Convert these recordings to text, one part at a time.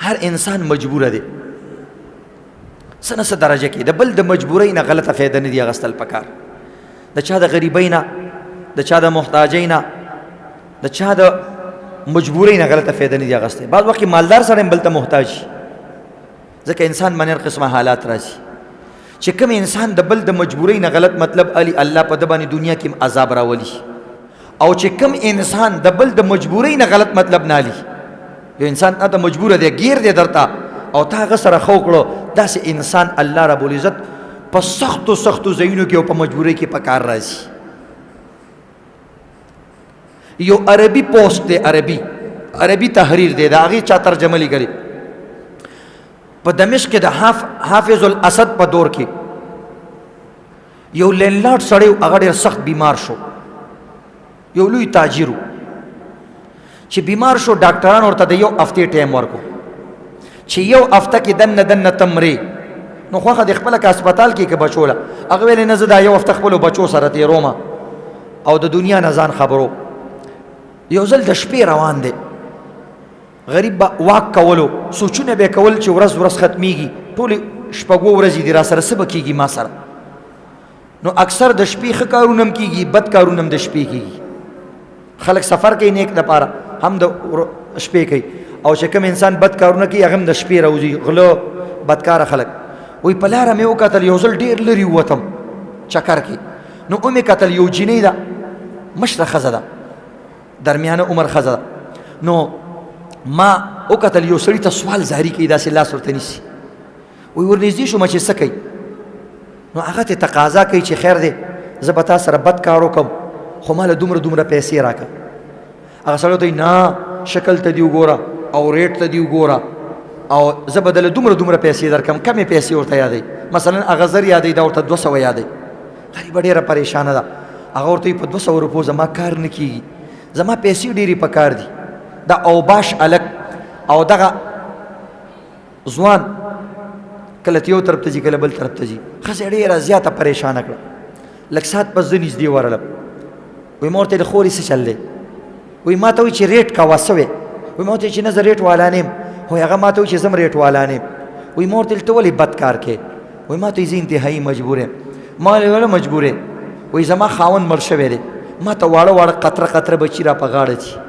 هر انسان مجبوره دی څه نه څه درجه کې د بل د مجبورۍ نه غلطه فایده نه دی اخیستل پکار د چا د غریبۍ نه د چا د محتاجۍ نه د چا د مجبورۍ نه غلطه فایده نه دی اخیستل بعض وخت مالدار سره بل ته محتاج ځکه انسان باندې هر قسمه حالات راځي چې کوم انسان د بل د مجبورۍ نه غلط مطلب علي الله په د باندې دنیا کې عذاب راولي او چې کوم انسان د بل د مجبورۍ نه غلط مطلب نه علي یو انسان ته مجبور دی غیر دی درته او تا هغه سره خو کړو داسې انسان الله رب العزت په سختو ځایونو کې او په مجبورۍ کې په کار راځي یو عربي پوسټ دی عربي تحریر دی د هغې چا ترجمه لیکلې په دمشق کې د حافظ الاسد په دور کې یو لینډلارډ سړی هغه ډېر سخت بیمار شو یو لوی تاجر چې بیمار شو ډاکټران ورته د یو هفتې ټایم ورکو چې یو هفته کې دنه تمرې نو خوښه د خپله که هسپتال کې که بچو له هغه ویلې نه زه دا یو هفته خپلو بچو سره تېرومه او د دنیا نه ځان خبرو یو ځل د شپې روان دی غریب به واک کولو سوچونه به یې کول چې ورځ ختمیږي ټولې شپږو ورځې دي را سره څه به کېږي ما سره نو اکثر د شپې ښه کارونه هم کېږي بد کارونه هم د شپې کېږي خلک سفر کوي نیک دپاره هم د شپې کوي او چې کوم انسان بد کارونه کوي هغه هم د شپې راوځي غله بدکاره خلک وایي په لاره مې وکتل یو ځل ډېر لرې ووتم چکر کې نو ومې کتل یو جینۍ ده مشره ښځه ده درمیانه عمر ښځه ده نو ما وکتل یو سړي ته سوال زاري کوي داسې لاس ورته نیسي وایي ورنږدې شومه چې څه کوي نو هغه ته تقاضا کوي چې خیر دی زه به تا سره بد کار وکړم خو ما له دومره پیسې راکړه هغه سړی ته نه شکل ته دې وګوره او ریټ ته دې وګوره او زه به دله دومره پیسې درکړم کمې پیسې ورته یادوي مثلا هغه زر یادوي دا ورته 200 یادوي غریبه ډېره پریشانه ده هغه ورته وایي په 200 روپو زما کار نه کېږي زما پیسې ډېرې په کار دي دا اوباش هلک او دغه ځوان کله یو طرف ته ځي کله بل طرف ته ځي ښځې ډېره زیاته پریشانه کړه لږ ساعت پس زه نږدې ورغلم وایي ما ورته د خورې څه چل دی وایي ما ته وایي چې ریټ کوه څه وې وایي ما ورته چې نه زه ریټ والا نه یم وایي هغه ما ته وایي چې زه هم ریټ والا نه یم وایي ما ورته ته ولې بد کار کوې وایي ما ته زه انتهایي مجبور یم ما ولې مجبور یم وایي زما خاوند مړ شوی دی ما ته واړه قطره بچي را په غاړه دي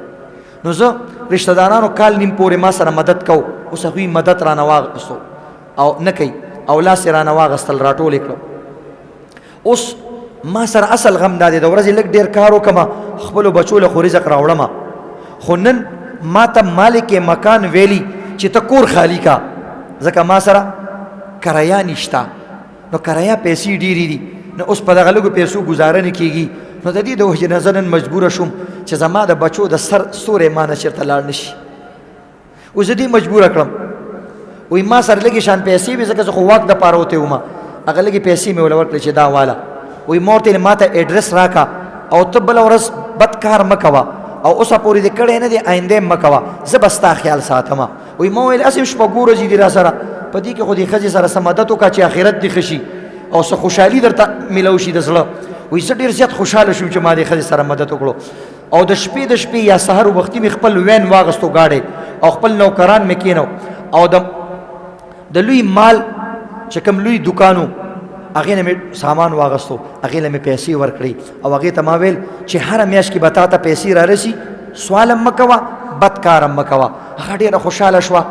نو زه رشته دارانو کال نیم پورې ما سره مدد کو اوس هغوی مدد رانه واغستو او نه کوي او لاس یې رانه واغستل راټول یې کړم اوس ما سره اصل غم دا دی د ورځې لږ ډېر کار وکړمه خپلو بچو له خو رزق راوړمه خو نن ما ته مالک مکان ویلي چې ته کور خالی کا ځکه ما سره کرایه نشته نو کرایه پیسې ډېرې دي نو اوس په دغه لږو پیسو ګزاره نه کېږي نو د دې د وجې نه زه نن مجبوره شوم چې زما د بچو د سر ستوری ما نه چېرته لاړ نه شي اوس زه دې مجبوره کړم وایي ما سره لږې شان پیسې وي ځکه زه خو واک دپاره وتی ومه هغه لږې پیسې مې ورله ورکړې چې دا واله وایي ما ورته ما ته ایډرس راکړه او ته بله ورځ بد کار مه کوه او اوسه پورې دې کړی نه دی آینده یې مه کوه زه به ستا خیال ساتمه وایي ما ویل هسې شپږو ورځې دي را سره په دې کې خو دې ښځې سره څه مدد وکړه چې آخرت دې ښه شي او څه خوشحالي درته میلو شي د زړه وایي زه ډېر زیات خوشحاله شوم چې ما دې ښځې سره مدد وکړو او د شپې یا سهار وختي مې خپل وین واغستو گاډی او خپل نوکران مې کېنو او د لوی مال چې کوم لوی دکانو هغې نه مې سامان واغستو هغې له مې پیسې ورکړې او هغې ته ما ویل چې هره میاشت کې به تا ته پیسې رارسي سوال هم مه کوه بد کار هم مه کوه هغه ډېره خوشحاله شوه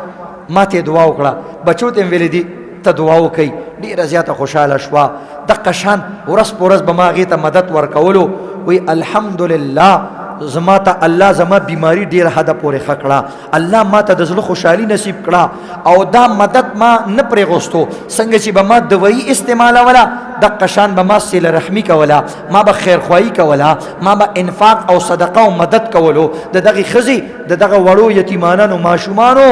ما ته یې دعا وکړه بچو ته یې ویلې دي ته دعا وکوئ ډېره زیاته خوشحاله شوه دقه شان ورځ په ورځ به ما هغې ته مدد ورکولو وایي الحمدلله زما ته الله زما بیماری ډېره حده پورې ښه کړه الله ما ته د زړه خوشحالي نصیب کړه او دا مدد ما نه پرېغوستو څنګه چې به ما دوایي استعمالوله دقه شان به ما صله رحمي کوله ما به خیرخواهي کوله ما به انفاق او صدقه او مدد کولو د دغې ښځې د دغه وړو یتیمانانو ماشومانو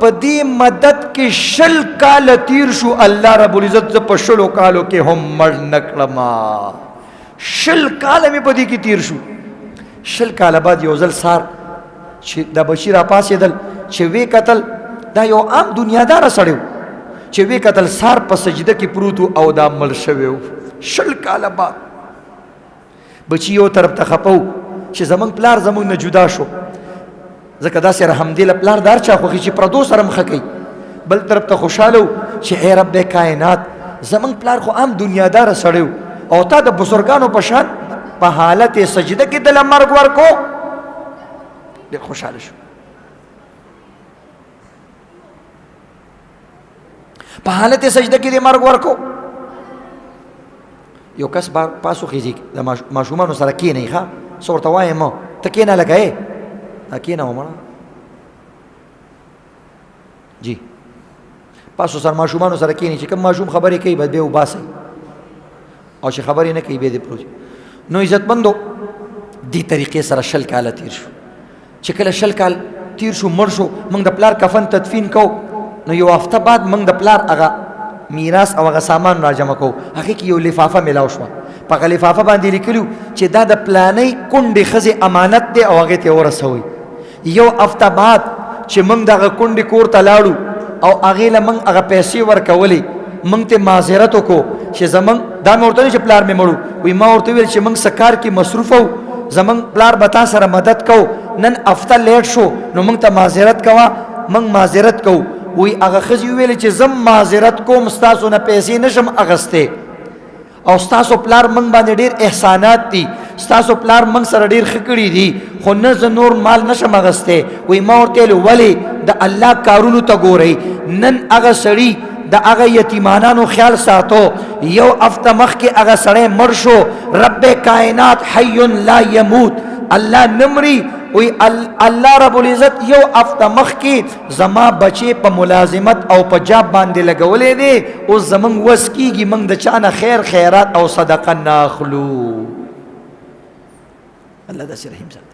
په دې مدد کې 20 کاله تیر شو الله رب العزت زه په 20 کالو کې هم مړ نه کړم 20 کاله مې په دې کې تیر شو 20 کاله بعد یو ځل سار چې د بشیر راپاسېدل چې وی کتل دا یو عام دنیاداره سړی و چې وی کتل سار په سجده کې پروت او دا مړ شوی و 20 کاله بعد بچي یو طرف ته خپه و چې زمونږ پلار زمونږ نه جدا شو ځکه داسې رحمدل پلار دار چا خوښي چې پردو سره مخه کوي بل طرف ته خوشاله چې ای رب کائنات زمونږ پلار خو عام دنیادار سړی او تا د بزرګانو په شان په حالت سجده کې دله مرګ ورکو ډېر خوشحاله شو په حالت سجده کې دې مرګ ورکو یو کس پاسو خیزي د ماشومانو سره کېنئ ښه څه ورته وایم ته کېنه لکه ای دا کېنه ومړه جی پاسو سره ماشومانو سره کېنئ چې کوم ماشوم خبرې کوي باید بیا وباسئ او چې خبرې نه کوي بیا دې پروژي نو عزتمندو دې طریقې سره 20 کاله تیر شو چې کله 20 کال تیر شو مړ شو موږ د پلار کفن تدفین کو نو یو هفته بعد موږ د پلار هغه میراث او هغه سامان راجمع کو هغه کې یو لفافه ملاو شو په هغه لفافه باندې لیکلو چې دا د پلانې کونډې ښځې امانت دی او هغې ته ورسوئ یو هفته بعد چې موږ دغه کونډې کور ته لاړو او هغې له موږ هغه پیسې ورکولې موږ ته معذرت وکړو چې زموږ دا مې ورته نه چې پلار مې مړو وایي ما ورته وویل چې موږ څه کار کې مصروف وو زموږ پلار به تا سره مدد کو نن هفته لیټ شو نو موږ ته معذرت کوه موږ معذرت کوو وی هغه ښځې وویلې چې زم معذرت کوم ستاسو نه پیسې نشم اخیستی او ستاسو پلار موږ باندې ډېر احسانات دي ستاسو پلار موږ سره ډېر ښه کړي دي خو نه زه نور مال نشم اخیستی وی ما ورته ویل ولې د الله کارونو ته ګورئ نن هغه سړي د هغه یتیمانانو خیال ساتو یو هفته مخکې هغه سړی مړ شو رب کائنات حی لا یموت الله نمري وی الله رب العزت یو هفته مخکې زما بچې په ملازمت او په جاب باندې لګولې دی اوس زمونږ وس کېږي موږ د چا نه خیر خیرات او صدقه نه اخلو الله داسې رحیم ذات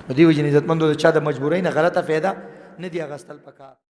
نو دې وجې نه عزتمندو د چا د مجبورۍ نه غلطه فایده نه دي اخیستل پکار